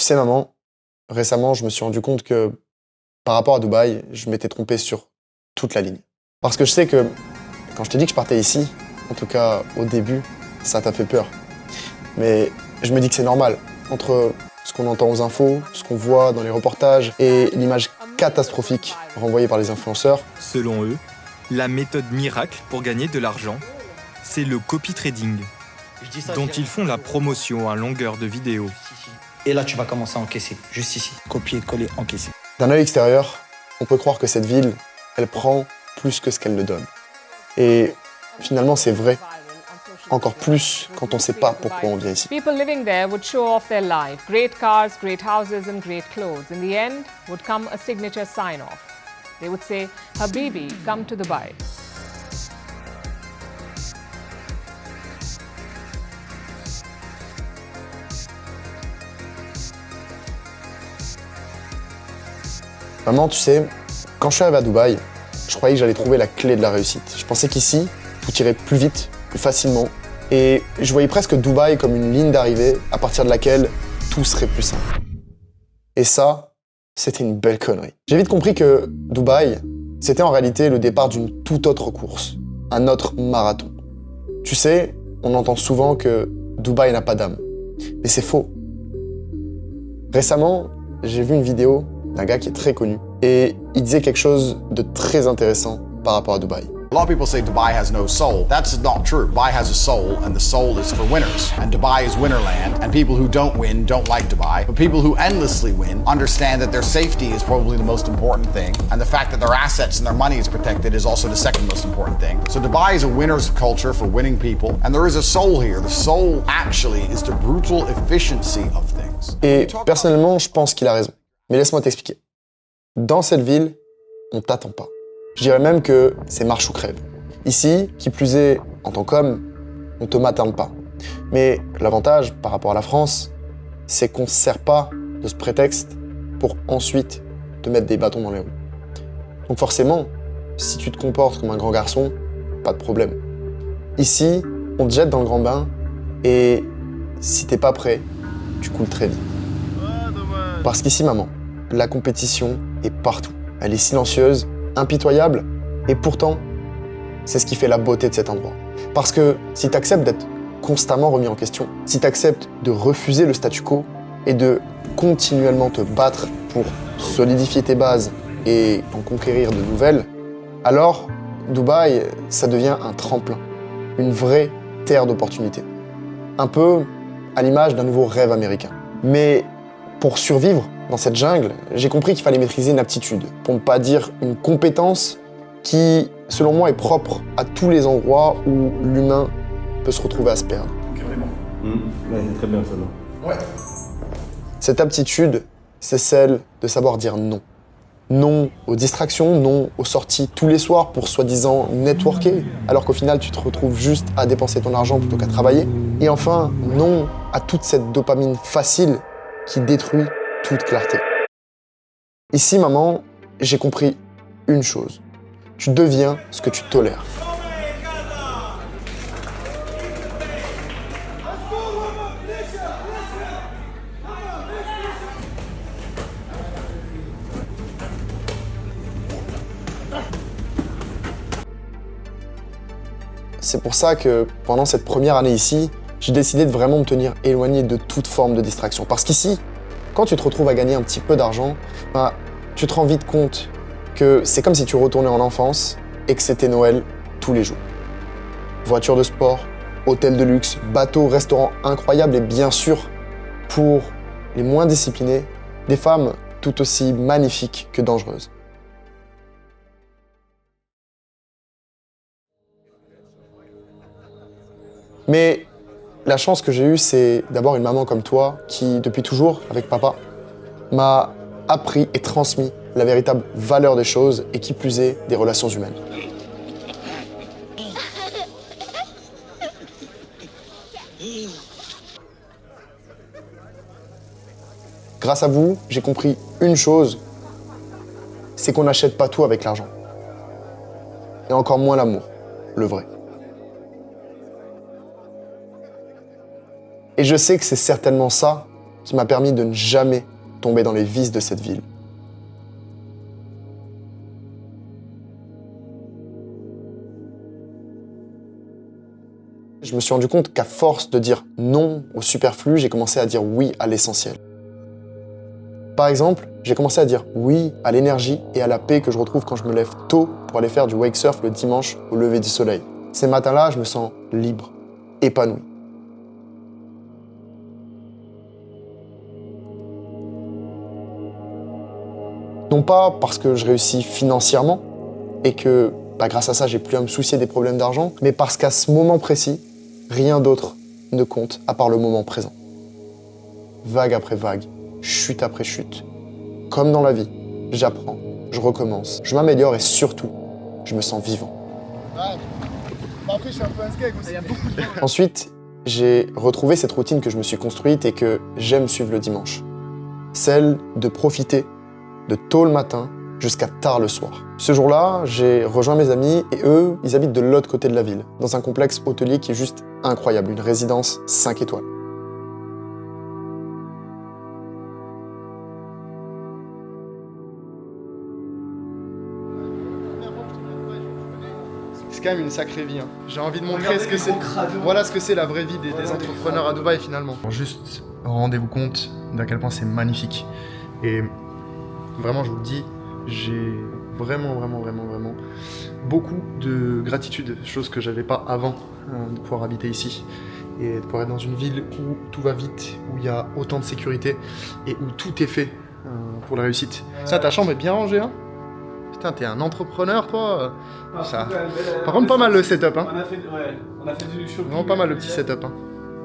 Tu sais, maman, récemment, je me suis rendu compte que par rapport à Dubaï, je m'étais trompé sur toute la ligne. Parce que je sais que quand je t'ai dit que je partais ici, en tout cas au début, ça t'a fait peur. Mais je me dis que c'est normal. Entre ce qu'on entend aux infos, ce qu'on voit dans les reportages et l'image catastrophique renvoyée par les influenceurs. Selon eux, la méthode miracle pour gagner de l'argent, c'est le copy trading, dont ils font la promotion à longueur de vidéos. Et là, tu vas commencer à encaisser, juste ici. Copier, coller, encaisser. D'un œil extérieur, on peut croire que cette ville, elle prend plus que ce qu'elle ne donne. Et finalement, c'est vrai. Encore plus quand on ne sait pas pourquoi on vient ici. People living there would show off their life. Great cars, great houses and great clothes. In the end would come a signature sign-off. They would say, Habibi, come to Dubai. Maman, tu sais, quand je suis arrivé à Dubaï, je croyais que j'allais trouver la clé de la réussite. Je pensais qu'ici, tout irait plus vite, plus facilement. Et je voyais presque Dubaï comme une ligne d'arrivée à partir de laquelle tout serait plus simple. Et ça, c'était une belle connerie. J'ai vite compris que Dubaï, c'était en réalité le départ d'une toute autre course, un autre marathon. Tu sais, on entend souvent que Dubaï n'a pas d'âme. Mais c'est faux. Récemment, j'ai vu une vidéo d'un gars qui est très connu et il disait quelque chose de très intéressant par rapport à Dubaï. A lot of people say Dubai has no soul. That's not true. Dubai has a soul, and the soul is for winners. And Dubai is winnerland, and people who don't win don't like Dubai. But people who endlessly win understand that their safety is probably the most important thing, and the fact that their assets and their money is protected is also the second most important thing. So Dubai is a winner's culture for winning people, and there is a soul here. The soul actually is the brutal efficiency of things. Et personnellement, je pense qu'il a raison. Mais laisse-moi t'expliquer. Dans cette ville, on t'attend pas. Je dirais même que c'est marche ou crève. Ici, qui plus est, en tant qu'homme, on te materne pas. Mais l'avantage par rapport à la France, c'est qu'on ne se sert pas de ce prétexte pour ensuite te mettre des bâtons dans les roues. Donc forcément, si tu te comportes comme un grand garçon, pas de problème. Ici, on te jette dans le grand bain et si t'es pas prêt, tu coules très vite. Parce qu'ici, maman, la compétition est partout. Elle est silencieuse, impitoyable, et pourtant, c'est ce qui fait la beauté de cet endroit. Parce que si tu acceptes d'être constamment remis en question, si tu acceptes de refuser le statu quo et de continuellement te battre pour solidifier tes bases et en conquérir de nouvelles, alors Dubaï, ça devient un tremplin, une vraie terre d'opportunités. Un peu à l'image d'un nouveau rêve américain. Mais pour survivre dans cette jungle, j'ai compris qu'il fallait maîtriser une aptitude, pour ne pas dire une compétence qui, selon moi, est propre à tous les endroits où l'humain peut se retrouver à se perdre. Carrément. Ouais, c'est très bien ça. Ouais. Cette aptitude, c'est celle de savoir dire non. Non aux distractions, non aux sorties tous les soirs pour soi-disant networker, alors qu'au final, tu te retrouves juste à dépenser ton argent plutôt qu'à travailler. Et enfin, non à toute cette dopamine facile qui détruit toute clarté. Ici, maman, j'ai compris une chose. Tu deviens ce que tu tolères. C'est pour ça que pendant cette première année ici, j'ai décidé de vraiment me tenir éloigné de toute forme de distraction. Parce qu'ici, quand tu te retrouves à gagner un petit peu d'argent, tu te rends vite compte que c'est comme si tu retournais en enfance et que c'était Noël tous les jours. Voiture de sport, hôtel de luxe, bateaux, restaurants incroyables et bien sûr, pour les moins disciplinés, des femmes tout aussi magnifiques que dangereuses. Mais la chance que j'ai eue, c'est d'avoir une maman comme toi qui, depuis toujours, avec papa, m'a appris et transmis la véritable valeur des choses et qui plus est, des relations humaines. Grâce à vous, j'ai compris une chose, c'est qu'on n'achète pas tout avec l'argent. Et encore moins l'amour, le vrai. Et je sais que c'est certainement ça qui m'a permis de ne jamais tomber dans les vices de cette ville. Je me suis rendu compte qu'à force de dire non au superflu, j'ai commencé à dire oui à l'essentiel. Par exemple, j'ai commencé à dire oui à l'énergie et à la paix que je retrouve quand je me lève tôt pour aller faire du wake surf le dimanche au lever du soleil. Ces matins-là, je me sens libre, épanoui. Non pas parce que je réussis financièrement et que grâce à ça, j'ai plus à me soucier des problèmes d'argent, mais parce qu'à ce moment précis, rien d'autre ne compte à part le moment présent. Vague après vague, chute après chute. Comme dans la vie, j'apprends, je recommence, je m'améliore et surtout, je me sens vivant. Après, je suis un peu un skeg aussi. Ensuite, j'ai retrouvé cette routine que je me suis construite et que j'aime suivre le dimanche. Celle de profiter de tôt le matin jusqu'à tard le soir. Ce jour-là, j'ai rejoint mes amis et eux, ils habitent de l'autre côté de la ville, dans un complexe hôtelier qui est juste incroyable, une résidence 5 étoiles. C'est quand même une sacrée vie. Hein. J'ai envie de montrer ce que c'est. Voilà ce que c'est la vraie vie des entrepreneurs à Dubaï finalement. Juste rendez-vous compte d'à quel point c'est magnifique. Et vraiment, je vous le dis, j'ai vraiment beaucoup de gratitude, chose que j'avais pas avant de pouvoir habiter ici et de pouvoir être dans une ville où tout va vite, où il y a autant de sécurité et où tout est fait pour la réussite. Ça, ta chambre est bien rangée, hein? Putain, t'es un entrepreneur, toi. Ça. Par contre, pas mal le setup, hein. On a fait du shopping. Vraiment pas mal le petit setup, hein.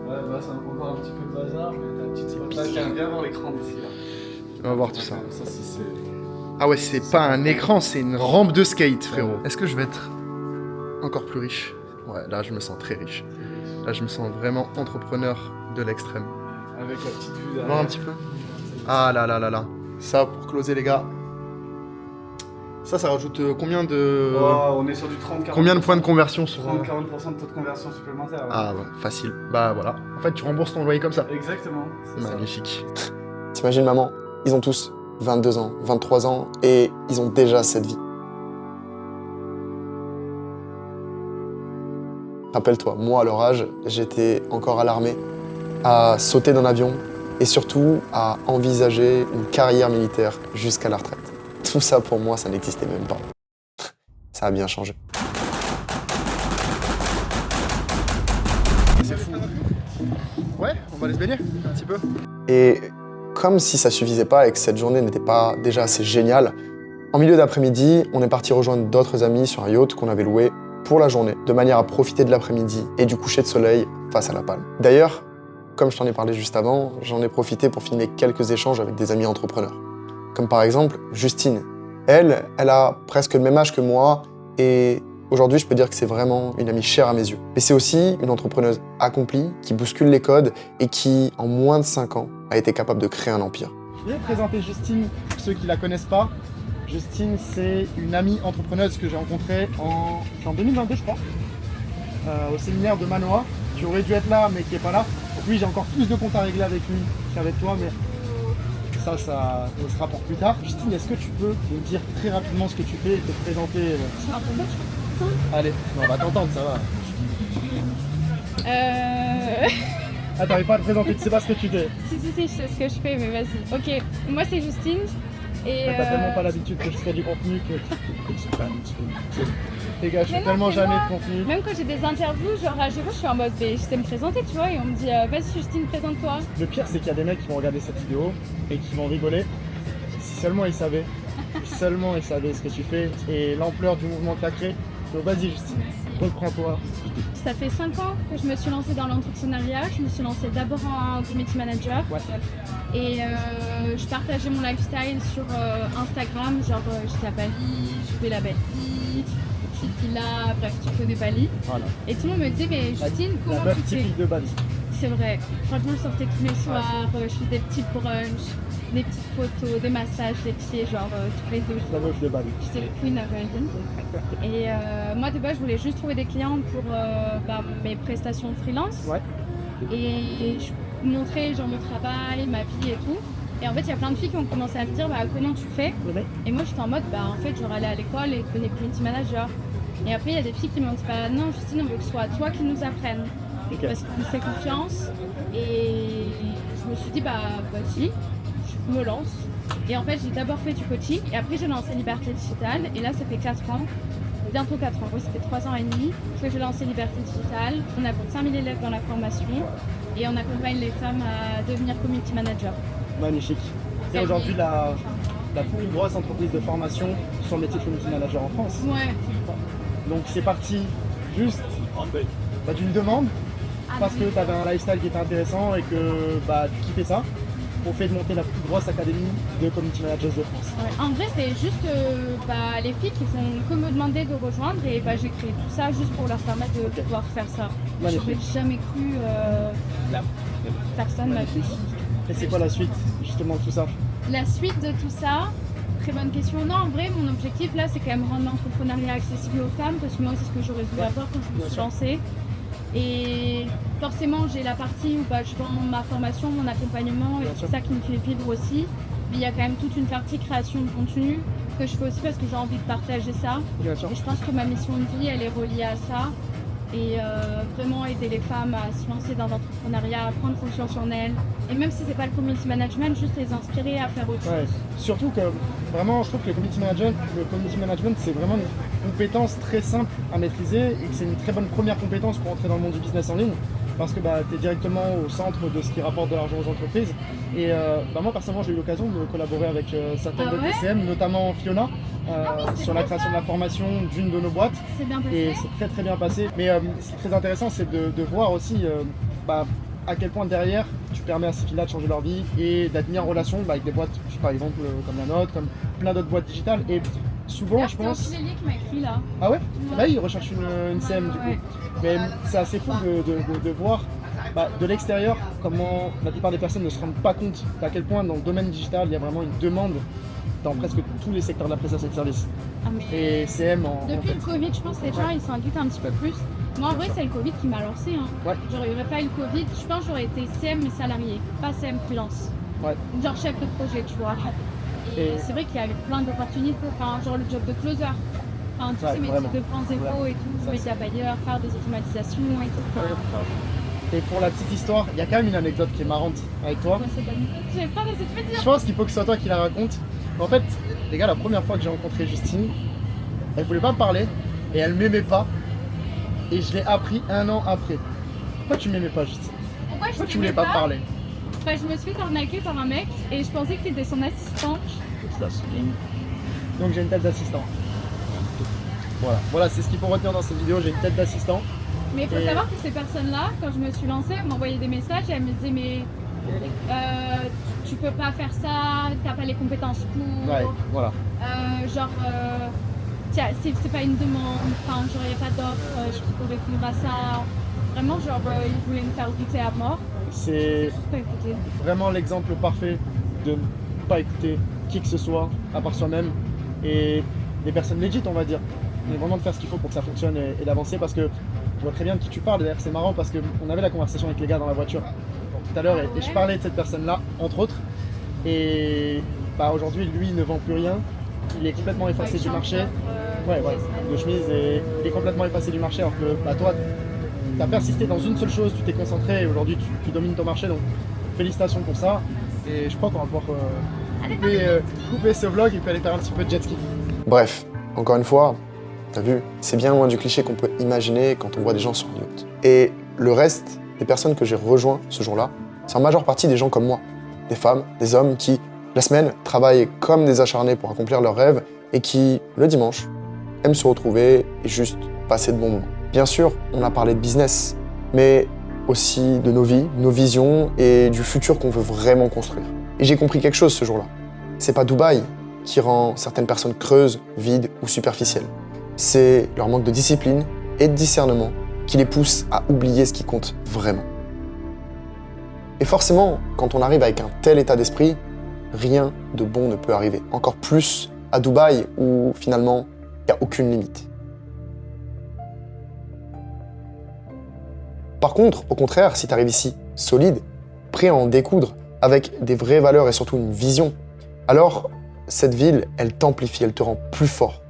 Ouais, bah c'est encore un petit peu de bazar, mais t'as un petit spot qui vient voir l'écran d'ici là. On va voir tout ça. Ça, si c'est. Ah ouais, c'est pas un écran, c'est une rampe de skate, frérot. Est-ce que je vais être encore plus riche? Ouais, là, je me sens très riche. Là, je me sens vraiment entrepreneur de l'extrême. Avec la petite vue derrière. Voir un petit peu. Ah là là là là. Ça, pour closer, les gars. Ça rajoute combien de... Oh, on est sur du 30-40%. Combien de points de conversion sur... 30-40% de taux de conversion supplémentaire. Ouais. Ah ouais, facile. Bah voilà. En fait, tu rembourses ton loyer comme ça. Exactement. C'est magnifique. T'imagines, maman, ils ont tous 22 ans, 23 ans, et ils ont déjà cette vie. Rappelle-toi, moi, à leur âge, j'étais encore à l'armée, à sauter d'un avion, et surtout à envisager une carrière militaire jusqu'à la retraite. Tout ça, pour moi, ça n'existait même pas. Ça a bien changé. C'est fou. Ouais, on va aller se baigner un petit peu. Et comme si ça suffisait pas et que cette journée n'était pas déjà assez géniale, en milieu d'après-midi, on est parti rejoindre d'autres amis sur un yacht qu'on avait loué pour la journée, de manière à profiter de l'après-midi et du coucher de soleil face à la palme. D'ailleurs, comme je t'en ai parlé juste avant, j'en ai profité pour filmer quelques échanges avec des amis entrepreneurs. Comme par exemple Justine. Elle a presque le même âge que moi et aujourd'hui, je peux dire que c'est vraiment une amie chère à mes yeux. Mais c'est aussi une entrepreneuse accomplie qui bouscule les codes et qui, en moins de 5 ans, a été capable de créer un empire. Je vais présenter Justine pour ceux qui la connaissent pas. Justine, c'est une amie entrepreneuse que j'ai rencontrée en 2022, je crois, au séminaire de Manoa, qui aurait dû être là, mais qui n'est pas là. Donc oui, j'ai encore plus de comptes à régler avec lui qu'avec toi, mais ça sera pour plus tard. Justine, est-ce que tu peux me dire très rapidement ce que tu fais et te présenter Allez, on va t'entendre, ça va. Ah, t'arrives pas à te présenter, tu sais pas ce que tu fais. Si, je sais ce que je fais, mais vas-y. Ok, moi c'est Justine. Et t'as tellement pas l'habitude que je fais du contenu que c'est pas habitué. Les gars, je fais tellement jamais de contenu. Même quand j'ai des interviews, genre à chaque fois je suis en mode, je sais me présenter, tu vois, et on me dit, vas-y Justine, présente-toi. Le pire, c'est qu'il y a des mecs qui vont regarder cette vidéo et qui vont rigoler. Si seulement ils savaient, ce que tu fais et l'ampleur du mouvement que tu as créé. Donc vas-y Justine, reprends-toi. Ça fait 5 ans que je me suis lancée dans l'entrepreneuriat. Je me suis lancée d'abord en community manager. Ouais. Et je partageais mon lifestyle sur Instagram, genre j'étais à Bali, je fais la belle vie, petite villa, bref, tu connais Bali. Voilà. Et tout le monde me disait, mais Justine, comment la tu fais? typique de Bali. C'est vrai, franchement je sortais tous les soirs, je fais des petits brunchs, des petites photos, des massages, des pieds, genre tous les 2 jours. La meuf de Bali. J'étais queen of London. Et moi de base je voulais juste trouver des clients pour mes prestations freelance. Ouais. Et montrer genre mon travail, ma vie et tout. Et en fait, il y a plein de filles qui ont commencé à me dire comment tu fais. Et moi, j'étais en mode en fait, j'aurais allé à l'école et devenir community manager. Et après, il y a des filles qui m'ont dit non, Justine, on veut que ce soit toi qui nous apprenne. Parce qu'on nous fait confiance. Et je me suis dit vas-y, je me lance. Et en fait, j'ai d'abord fait du coaching et après, j'ai lancé Liberté Digitale. Et là, ça fait 4 ans. Bientôt 4 ans, oui, ça fait 3 ans et demi que j'ai lancé Liberté Digitale. On a plus de 5000 élèves dans la formation et on accompagne les femmes à devenir community manager. Magnifique. C'est aujourd'hui la plus grosse entreprise de formation sur le métier de community manager en France. Ouais. Donc c'est parti juste d'une demande parce que tu avais un lifestyle qui était intéressant et que tu kiffais ça. Au fait de monter la plus grosse académie de community managers de France. Ouais. En vrai, c'est juste les filles qui font que me demander de rejoindre et j'ai créé tout ça juste pour leur permettre de pouvoir faire ça. J'aurais jamais cru faire ça de ma vie. Et c'est quoi la suite justement de tout ça? La suite de tout ça, très bonne question. Non, en vrai, mon objectif là, c'est quand même rendre l'entrepreneuriat accessible aux femmes parce que moi, c'est ce que j'aurais voulu avoir quand je me suis lancée. Et forcément, j'ai la partie où je vends ma formation, mon accompagnement, et c'est ça qui me fait vivre aussi. Mais il y a quand même toute une partie création de contenu que je fais aussi parce que j'ai envie de partager ça. Et je pense que ma mission de vie, elle est reliée à ça. Et vraiment aider les femmes à se lancer dans l'entrepreneuriat, à prendre confiance en elles. Et même si c'est pas le community management, juste les inspirer à faire autre chose. Surtout que vraiment, je trouve que le community management, c'est vraiment une compétence très simple à maîtriser et que c'est une très bonne première compétence pour entrer dans le monde du business en ligne. Parce que tu es directement au centre de ce qui rapporte de l'argent aux entreprises. Et moi, personnellement, j'ai eu l'occasion de collaborer avec certaines de TCM, notamment Fiona, sur la création de la formation d'une de nos boîtes. C'est bien passé. Et c'est très très bien passé. Mais ce qui est très intéressant, c'est de voir aussi à quel point derrière, tu permets à ces filles-là de changer leur vie et d'être mis en relation avec des boîtes, par exemple, comme la nôtre, comme plein d'autres boîtes digitales. Et souvent, je pense... C'est qui m'a écrit là. Ah ouais? Là, il recherche une CM du coup. Mais c'est assez fou de voir de l'extérieur comment la plupart des personnes ne se rendent pas compte à quel point dans le domaine digital, il y a vraiment une demande dans presque tous les secteurs de la prestation de services. Et CM Depuis le Covid, je pense que les gens ils s'en doutent un petit peu plus. Moi en vrai, c'est le Covid qui m'a lancé. J'aurais pas eu le Covid, je pense que j'aurais été CM mais salarié, pas CM freelance. Genre chef de projet, tu vois. Et c'est vrai qu'il y a plein d'opportunités, genre le job de closer. Tous ces métiers de plan zéro et tout, métier à bailleur, faire des automatisations et tout. Et pour la petite histoire, il y a quand même une anecdote qui est marrante avec toi. J'avais pas d'essayer de te dire. Je pense qu'il faut que ce soit toi qui la raconte. En fait, les gars, la première fois que j'ai rencontré Justine, elle voulait pas me parler et elle m'aimait pas. Et je l'ai appris 1 an après. Pourquoi tu m'aimais pas, Justine? Pourquoi tu voulais pas me parler? Je me suis fait arnaquer par un mec et je pensais que tu étais son assistant. Donc j'ai une tête d'assistant. Voilà, c'est ce qu'il faut retenir dans cette vidéo, j'ai une tête d'assistant. Mais il faut savoir que ces personnes-là, quand je me suis lancée, elles m'envoyaient des messages et elles me disaient mais tu peux pas faire ça, t'as pas les compétences pour. Ouais, voilà. C'est pas une demande, genre y a pas d'offre, je peux répondre à ça. Vraiment, ils voulaient me faire douter à mort. C'est vraiment l'exemple parfait de ne pas écouter qui que ce soit, à part soi-même, et des personnes legit, on va dire. Mais vraiment de faire ce qu'il faut pour que ça fonctionne et d'avancer, parce que je vois très bien de qui tu parles. D'ailleurs, c'est marrant parce qu'on avait la conversation avec les gars dans la voiture tout à l'heure et je parlais de cette personne-là, entre autres. Et aujourd'hui, lui, il ne vend plus rien. Il est complètement effacé du marché. De chemise, et il est complètement effacé du marché, alors que toi, tu as persisté dans une seule chose, tu t'es concentré et aujourd'hui tu domines ton marché, donc félicitations pour ça. Et je crois qu'on va pouvoir couper ce vlog et puis aller faire un petit peu de jet ski. Bref, encore une fois, t'as vu, c'est bien loin du cliché qu'on peut imaginer quand on voit des gens sur Mute. Et le reste des personnes que j'ai rejoints ce jour-là, c'est en majeure partie des gens comme moi. Des femmes, des hommes qui, la semaine, travaillent comme des acharnés pour accomplir leurs rêves et qui, le dimanche, aiment se retrouver et juste passer de bons moments. Bien sûr, on a parlé de business, mais aussi de nos vies, nos visions et du futur qu'on veut vraiment construire. Et j'ai compris quelque chose ce jour-là. C'est pas Dubaï qui rend certaines personnes creuses, vides ou superficielles. C'est leur manque de discipline et de discernement qui les pousse à oublier ce qui compte vraiment. Et forcément, quand on arrive avec un tel état d'esprit, rien de bon ne peut arriver. Encore plus à Dubaï où finalement, il n'y a aucune limite. Par contre, au contraire, si tu arrives ici solide, prêt à en découdre, avec des vraies valeurs et surtout une vision, alors cette ville, elle t'amplifie, elle te rend plus fort,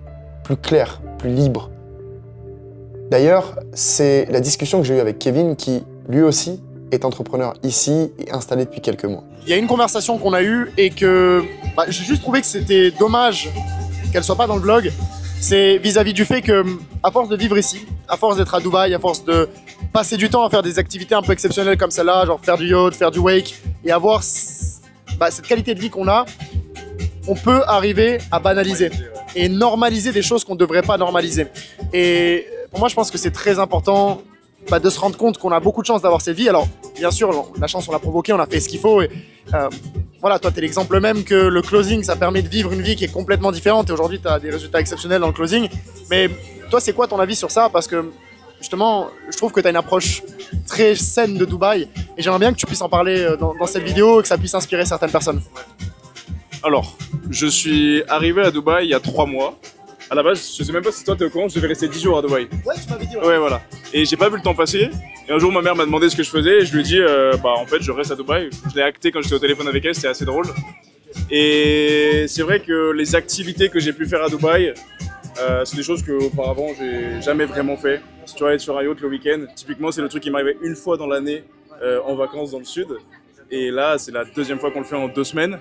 plus clair, plus libre. D'ailleurs, c'est la discussion que j'ai eue avec Kevin qui, lui aussi, est entrepreneur ici et installé depuis quelques mois. Il y a une conversation qu'on a eue et que j'ai juste trouvé que c'était dommage qu'elle soit pas dans le vlog. C'est vis-à-vis du fait que, à force de vivre ici, à force d'être à Dubaï, à force de passer du temps à faire des activités un peu exceptionnelles comme celle-là, genre faire du yacht, faire du wake, et avoir cette qualité de vie qu'on a, on peut arriver à banaliser et normaliser des choses qu'on ne devrait pas normaliser. Et pour moi, je pense que c'est très important de se rendre compte qu'on a beaucoup de chance d'avoir cette vie. Alors, bien sûr, la chance, on l'a provoquée, on a fait ce qu'il faut. Et, voilà, toi, tu es l'exemple même que le closing, ça permet de vivre une vie qui est complètement différente. Et aujourd'hui, tu as des résultats exceptionnels dans le closing. Mais toi, c'est quoi ton avis sur ça? Parce que, justement, je trouve que tu as une approche très saine de Dubaï. Et j'aimerais bien que tu puisses en parler dans cette vidéo et que ça puisse inspirer certaines personnes. Alors, je suis arrivé à Dubaï il y a 3 mois. À la base, je sais même pas si toi t'es au courant, je devais rester 10 jours à Dubaï. Ouais, tu m'avais dit. Ouais, voilà. Et j'ai pas vu le temps passer. Et un jour, ma mère m'a demandé ce que je faisais et je lui ai dit, en fait, je reste à Dubaï. Je l'ai acté quand j'étais au téléphone avec elle, c'était assez drôle. Et c'est vrai que les activités que j'ai pu faire à Dubaï, c'est des choses qu'auparavant, j'ai jamais vraiment fait. Tu vois, être sur un yacht le week-end, typiquement, c'est le truc qui m'arrivait une fois dans l'année en vacances dans le sud. Et là, c'est la deuxième fois qu'on le fait en 2 semaines.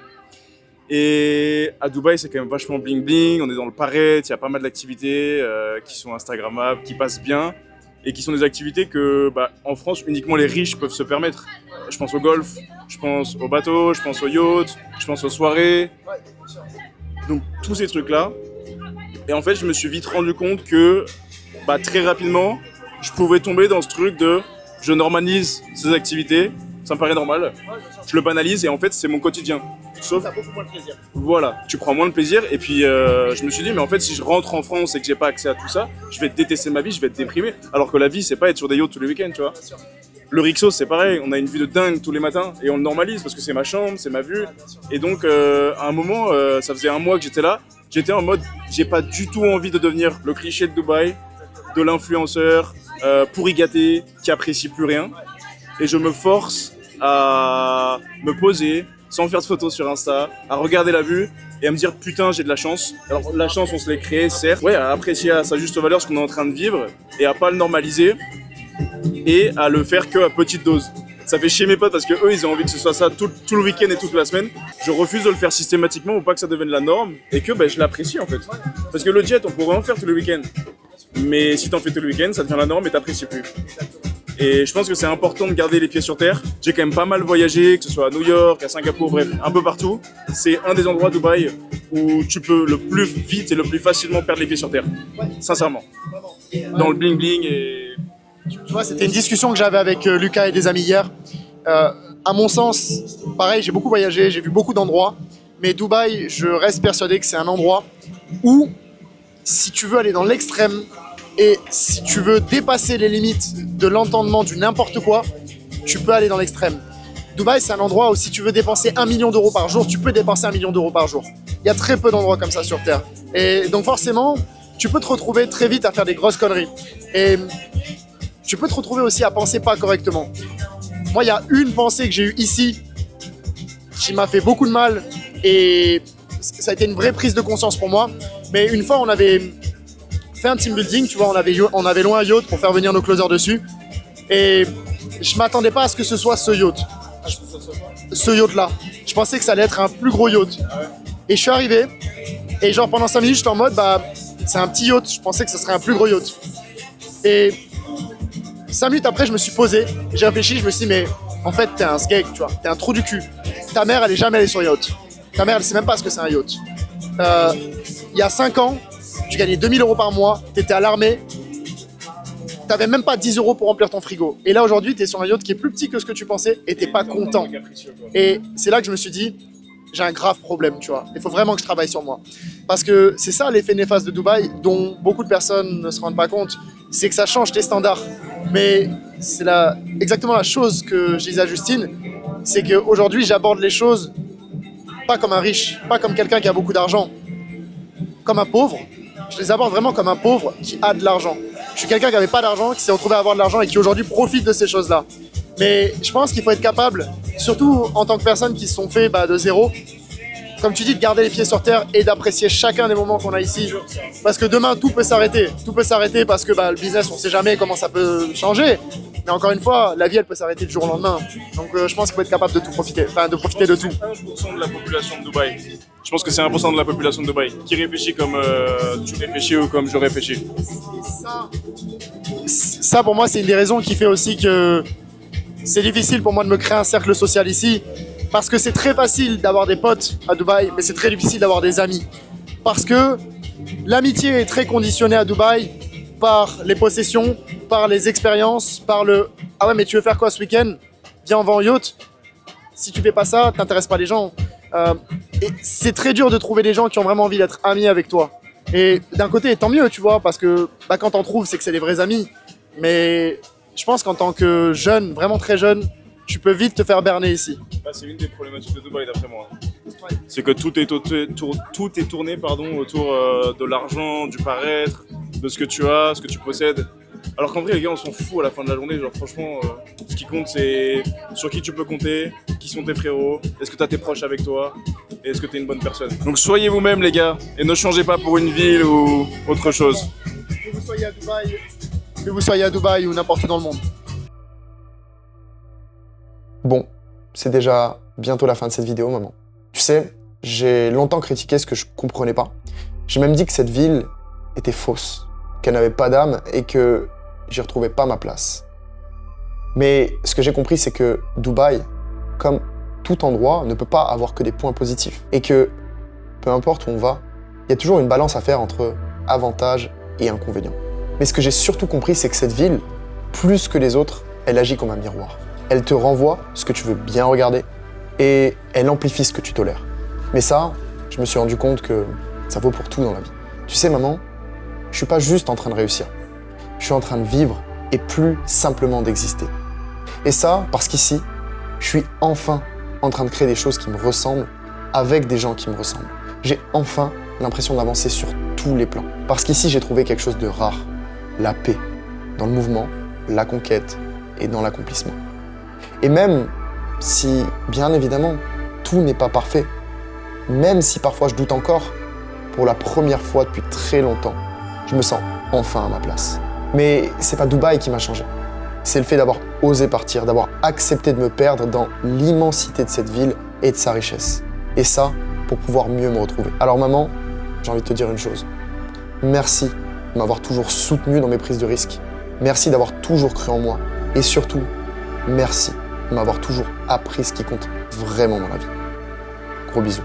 Et à Dubaï, c'est quand même vachement bling bling, on est dans le Parrett, il y a pas mal d'activités qui sont instagrammables, qui passent bien et qui sont des activités que en France uniquement les riches peuvent se permettre. Je pense au golf, je pense au bateau, je pense au yacht, je pense aux soirées. Donc tous ces trucs-là. Et en fait, je me suis vite rendu compte que très rapidement, je pouvais tomber dans ce truc de je normalise ces activités, ça me paraît normal, je le banalise et en fait c'est mon quotidien. Sauf ça a beaucoup moins de plaisir. Voilà, tu prends moins de plaisir et puis je me suis dit mais en fait si je rentre en France et que j'ai pas accès à tout ça, je vais détester ma vie, je vais être déprimé. Alors que la vie c'est pas être sur des yachts tous les week-ends, tu vois. Le Rixos c'est pareil, on a une vue de dingue tous les matins et on le normalise parce que c'est ma chambre, c'est ma vue. Et donc à un moment, ça faisait 1 mois que j'étais là, j'étais en mode j'ai pas du tout envie de devenir le cliché de Dubaï, de l'influenceur pourri gâté qui apprécie plus rien. Et je me force à me poser sans faire de photos sur Insta, à regarder la vue et à me dire putain j'ai de la chance. Alors la chance on se l'est créée certes, ouais, à apprécier à sa juste valeur ce qu'on est en train de vivre et à pas le normaliser et à le faire que à petite dose. Ça fait chier mes potes parce que eux ils ont envie que ce soit ça tout le week-end et toute la semaine. Je refuse de le faire systématiquement pour pas que ça devienne la norme et que je l'apprécie en fait. Parce que le jet on pourrait en faire tous les week-ends. Mais si t'en fais tout le week-end ça devient la norme et t'apprécies plus. Et je pense que c'est important de garder les pieds sur terre. J'ai quand même pas mal voyagé, que ce soit à New York, à Singapour, bref, un peu partout. C'est un des endroits à Dubaï où tu peux le plus vite et le plus facilement perdre les pieds sur terre. Sincèrement. Dans le bling bling et... Tu vois, c'était une discussion que j'avais avec Lucas et des amis hier. À mon sens, pareil, j'ai beaucoup voyagé, j'ai vu beaucoup d'endroits. Mais Dubaï, je reste persuadé que c'est un endroit où, si tu veux aller dans l'extrême, et si tu veux dépasser les limites de l'entendement du n'importe quoi, tu peux aller dans l'extrême. Dubaï, c'est un endroit où si tu veux dépenser 1 million d'euros par jour, tu peux dépenser 1 million d'euros par jour. Il y a très peu d'endroits comme ça sur Terre. Et donc forcément, tu peux te retrouver très vite à faire des grosses conneries. Et tu peux te retrouver aussi à penser pas correctement. Moi, il y a une pensée que j'ai eue ici qui m'a fait beaucoup de mal et ça a été une vraie prise de conscience pour moi. Mais une fois, on avait fait un team building, tu vois, on avait loué un yacht pour faire venir nos closers dessus. Et je m'attendais pas à ce que ce soit ce yacht. Ce yacht-là. Je pensais que ça allait être un plus gros yacht. Et je suis arrivé, et genre pendant 5 minutes, j'étais en mode, c'est un petit yacht. Je pensais que ce serait un plus gros yacht. Et 5 minutes après, je me suis posé, j'ai réfléchi, je me suis dit, mais en fait, t'es un sgeg, tu vois, t'es un trou du cul. Ta mère, elle est jamais allée sur yacht. Ta mère, elle sait même pas ce que c'est un yacht. Il y a 5 ans, tu gagnais 2 000 euros par mois, t'étais à l'armée, t'avais même pas 10 euros pour remplir ton frigo. Et là, aujourd'hui, t'es sur un yacht qui est plus petit que ce que tu pensais et t'es pas content. Et c'est là que je me suis dit, j'ai un grave problème, tu vois. Il faut vraiment que je travaille sur moi. Parce que c'est ça l'effet néfaste de Dubaï, dont beaucoup de personnes ne se rendent pas compte, c'est que ça change tes standards. Mais c'est exactement la chose que je disais à Justine, c'est qu'aujourd'hui, j'aborde les choses pas comme un riche, pas comme quelqu'un qui a beaucoup d'argent, comme un pauvre. Je les aborde vraiment comme un pauvre qui a de l'argent. Je suis quelqu'un qui n'avait pas d'argent, qui s'est retrouvé à avoir de l'argent et qui aujourd'hui profite de ces choses-là. Mais je pense qu'il faut être capable surtout en tant que personnes qui se sont fait de zéro, comme tu dis, de garder les pieds sur terre et d'apprécier chacun des moments qu'on a ici. Parce que demain, tout peut s'arrêter. Tout peut s'arrêter parce que le business, on sait jamais comment ça peut changer. Mais encore une fois, la vie, elle peut s'arrêter du jour au lendemain. Donc je pense qu'il faut être capable de tout profiter, de profiter de tout. 1% de la population de Dubaï. Je pense que c'est 1% de la population de Dubaï qui réfléchit comme tu réfléchis ou comme je réfléchis. Ça, pour moi, c'est une des raisons qui fait aussi que c'est difficile pour moi de me créer un cercle social ici. Parce que c'est très facile d'avoir des potes à Dubaï, mais c'est très difficile d'avoir des amis. Parce que l'amitié est très conditionnée à Dubaï par les possessions, par les expériences, par le « Ah ouais, mais tu veux faire quoi ce week-end? Viens, on va en yacht. » Si tu fais pas ça, t'intéresses pas les gens. Et c'est très dur de trouver des gens qui ont vraiment envie d'être amis avec toi. Et d'un côté, tant mieux, tu vois, parce que quand t'en trouves, c'est que c'est des vrais amis. Mais je pense qu'en tant que jeune, vraiment très jeune, tu peux vite te faire berner ici. C'est une des problématiques de Dubaï d'après moi. C'est que tout est tourné autour de l'argent, du paraître, de ce que tu as, ce que tu possèdes. Alors qu'en vrai, les gars, on s'en fout à la fin de la journée. Genre, franchement, ce qui compte, c'est sur qui tu peux compter, qui sont tes frérots, est-ce que tu as tes proches avec toi, et est-ce que tu es une bonne personne. Donc soyez vous-même, les gars, et ne changez pas pour une ville ou autre chose. Que vous soyez à Dubaï ou n'importe où dans le monde. Bon, c'est déjà bientôt la fin de cette vidéo, maman. Tu sais, j'ai longtemps critiqué ce que je comprenais pas. J'ai même dit que cette ville était fausse, qu'elle n'avait pas d'âme et que j'y retrouvais pas ma place. Mais ce que j'ai compris, c'est que Dubaï, comme tout endroit, ne peut pas avoir que des points positifs. Et que, peu importe où on va, il y a toujours une balance à faire entre avantages et inconvénients. Mais ce que j'ai surtout compris, c'est que cette ville, plus que les autres, elle agit comme un miroir. Elle te renvoie ce que tu veux bien regarder et elle amplifie ce que tu tolères. Mais ça, je me suis rendu compte que ça vaut pour tout dans la vie. Tu sais, maman, je suis pas juste en train de réussir. Je suis en train de vivre et plus simplement d'exister. Et ça, parce qu'ici, je suis enfin en train de créer des choses qui me ressemblent avec des gens qui me ressemblent. J'ai enfin l'impression d'avancer sur tous les plans. Parce qu'ici, j'ai trouvé quelque chose de rare. La paix. Dans le mouvement, la conquête et dans l'accomplissement. Et même si, bien évidemment, tout n'est pas parfait, même si parfois je doute encore, pour la première fois depuis très longtemps, je me sens enfin à ma place. Mais c'est pas Dubaï qui m'a changé. C'est le fait d'avoir osé partir, d'avoir accepté de me perdre dans l'immensité de cette ville et de sa richesse. Et ça, pour pouvoir mieux me retrouver. Alors maman, j'ai envie de te dire une chose. Merci de m'avoir toujours soutenu dans mes prises de risques. Merci d'avoir toujours cru en moi. Et surtout, merci de m'avoir toujours appris ce qui compte vraiment dans la vie. Gros bisous.